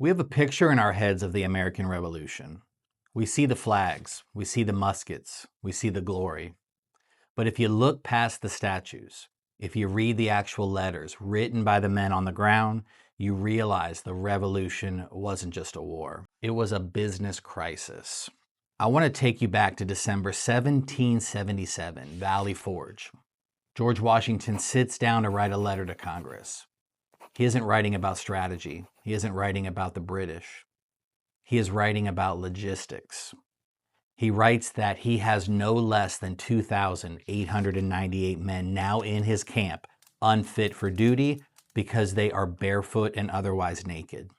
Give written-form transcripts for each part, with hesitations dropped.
We have a picture in our heads of the American Revolution. We see the flags, we see the muskets, we see the glory. But if you look past the statues, if you read the actual letters written by the men on the ground, you realize the revolution wasn't just a war. It was a business crisis. I want to take you back to December 1777, Valley Forge. George Washington sits down to write a letter to Congress. He isn't writing about strategy. He isn't writing about the British. He is writing about logistics. He writes that he has no less than 2,898 men now in his camp, unfit for duty because they are barefoot and otherwise naked.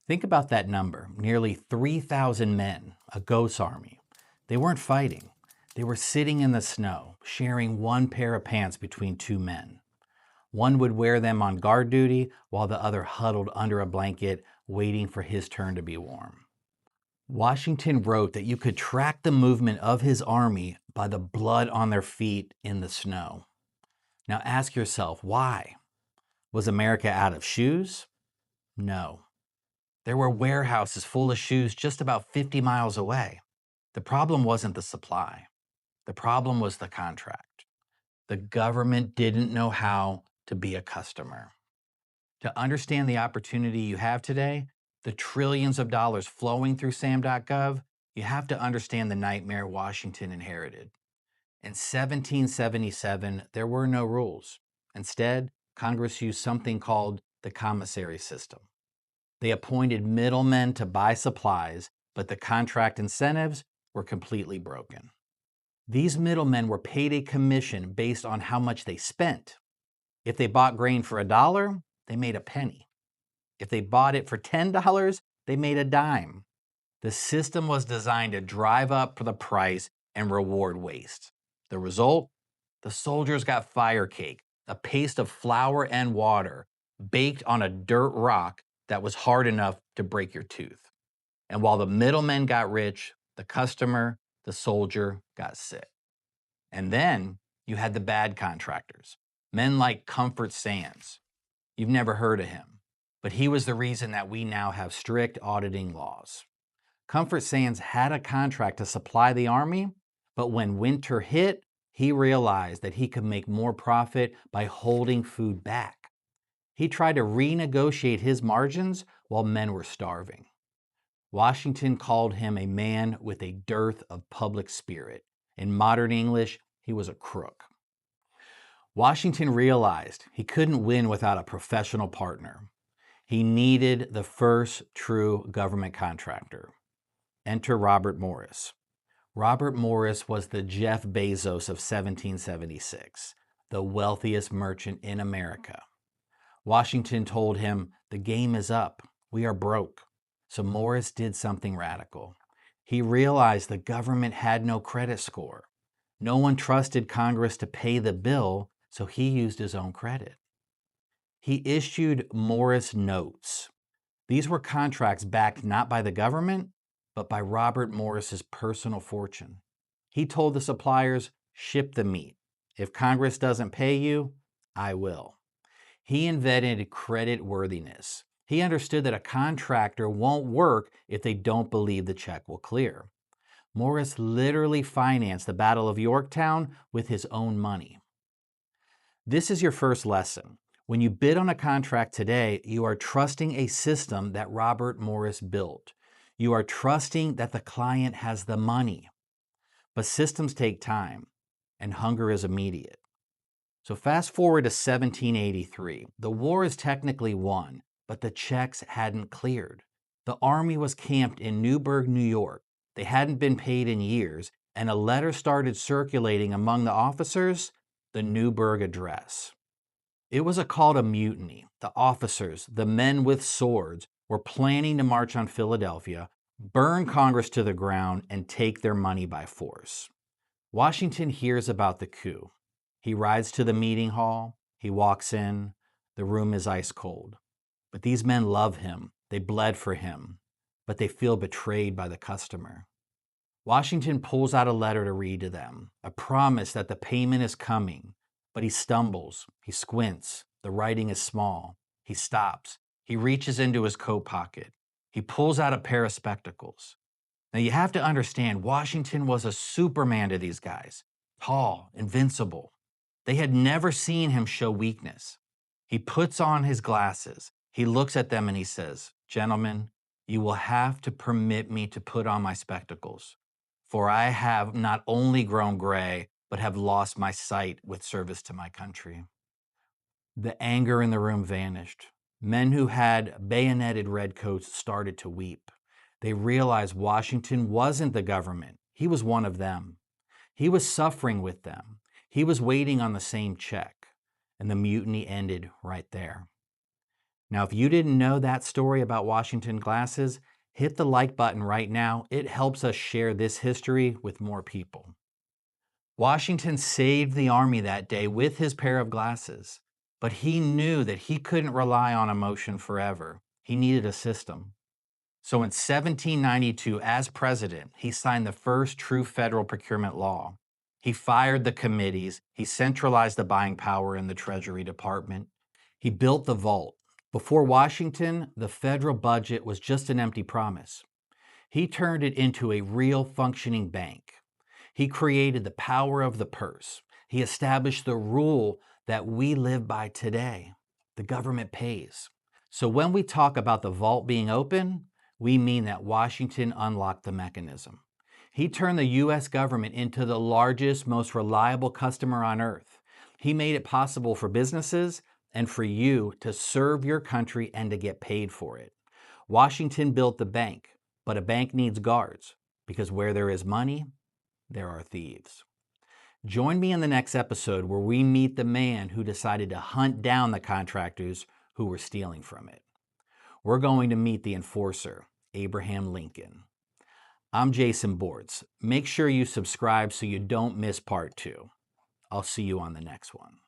Think about that number, nearly 3,000 men, a ghost army. They weren't fighting. They were sitting in the snow, sharing one pair of pants between two men. One would wear them on guard duty, while the other huddled under a blanket, waiting for his turn to be warm. Washington wrote that you could track the movement of his army by the blood on their feet in the snow. Now ask yourself, why? Was America out of shoes? No. There were warehouses full of shoes just about 50 miles away. The problem wasn't the supply. The problem was the contract. The government didn't know how to be a customer. To understand the opportunity you have today, the trillions of dollars flowing through SAM.gov, you have to understand the nightmare Washington inherited. In 1777, there were no rules. Instead, Congress used something called the Commissary System. They appointed middlemen to buy supplies, but the contract incentives were completely broken. These middlemen were paid a commission based on how much they spent. If they bought grain for $1, they made a penny. If they bought it for $10, they made a dime. The system was designed to drive up the price and reward waste. The result? The soldiers got fire cake, a paste of flour and water, baked on a dirt rock that was hard enough to break your tooth. And while the middlemen got rich, the customer, the soldier, got sick. And then you had the bad contractors, men like Comfort Sands. You've never heard of him, but he was the reason that we now have strict auditing laws. Comfort Sands had a contract to supply the army, but when winter hit, he realized that he could make more profit by holding food back. He tried to renegotiate his margins while men were starving. Washington called him a man with a dearth of public spirit. In modern English, he was a crook. Washington realized he couldn't win without a professional partner. He needed the first true government contractor. Enter Robert Morris. Robert Morris was the Jeff Bezos of 1776, the wealthiest merchant in America. Washington told him, "The game is up. We are broke." So Morris did something radical. He realized the government had no credit score. No one trusted Congress to pay the bill, so he used his own credit. He issued Morris notes. These were contracts backed not by the government, but by Robert Morris's personal fortune. He told the suppliers, "Ship the meat. If Congress doesn't pay you, I will." He invented credit worthiness. He understood that a contractor won't work if they don't believe the check will clear. Morris literally financed the Battle of Yorktown with his own money. This is your first lesson. When you bid on a contract today, you are trusting a system that Robert Morris built. You are trusting that the client has the money. But systems take time, and hunger is immediate. So fast forward to 1783. The war is technically won, but the checks hadn't cleared. The army was camped in Newberg, New York. They hadn't been paid in years, and a letter started circulating among the officers, the Newberg Address. It was a call to mutiny. The officers, the men with swords, were planning to march on Philadelphia, burn Congress to the ground, and take their money by force. Washington hears about the coup. He rides to the meeting hall. He walks in. The room is ice cold. But these men love him. They bled for him. But they feel betrayed by the customer. Washington pulls out a letter to read to them, a promise that the payment is coming. But he stumbles. He squints. The writing is small. He stops. He reaches into his coat pocket. He pulls out a pair of spectacles. Now you have to understand, Washington was a Superman to these guys. Tall, invincible. They had never seen him show weakness. He puts on his glasses. He looks at them and he says, "Gentlemen, you will have to permit me to put on my spectacles, for I have not only grown gray, but have lost my sight with service to my country." The anger in the room vanished. Men who had bayoneted redcoats started to weep. They realized Washington wasn't the government. He was one of them. He was suffering with them. He was waiting on the same check. And the mutiny ended right there. Now, if you didn't know that story about Washington glasses, hit the like button right now. It helps us share this history with more people. Washington saved the army that day with his pair of glasses, but he knew that he couldn't rely on emotion forever. He needed a system. So in 1792, as president, he signed the first true federal procurement law. He fired the committees. He centralized the buying power in the Treasury Department. He built the vault. Before Washington, the federal budget was just an empty promise. He turned it into a real functioning bank. He created the power of the purse. He established the rule that we live by today. The government pays. So when we talk about the vault being open, we mean that Washington unlocked the mechanism. He turned the U.S. government into the largest, most reliable customer on earth. He made it possible for businesses and for you to serve your country and to get paid for it. Washington built the bank, but a bank needs guards, because where there is money, there are thieves. Join me in the next episode where we meet the man who decided to hunt down the contractors who were stealing from it. We're going to meet the enforcer, Abraham Lincoln. I'm Jason Bortz. Make sure you subscribe so you don't miss part 2. I'll see you on the next one.